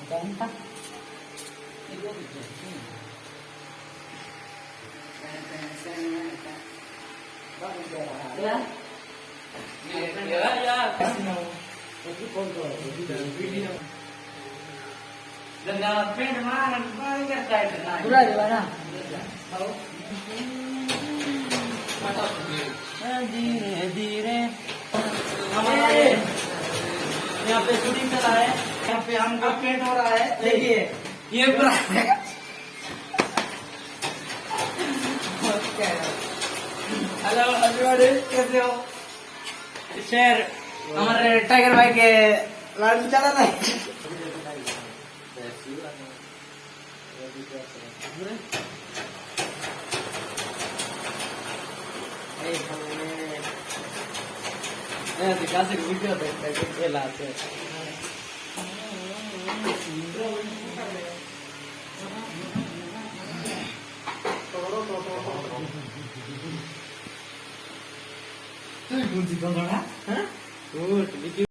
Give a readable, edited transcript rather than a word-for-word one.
Ganteng. Ya. Dengan pen mana? Mana kerja itu? Sudah di mana? Tahu? धीरे धीरे हमारे यहाँ पे शूटिंग चला है। यहाँ पे हमको पेंट हो रहा है। देखिए ये पूरा हेलो एवरीबॉडी, कैसे हो? शेर हमारे टाइगर भाई के लाइव चला था। दिखा से वीडियो देखते खेलाते तू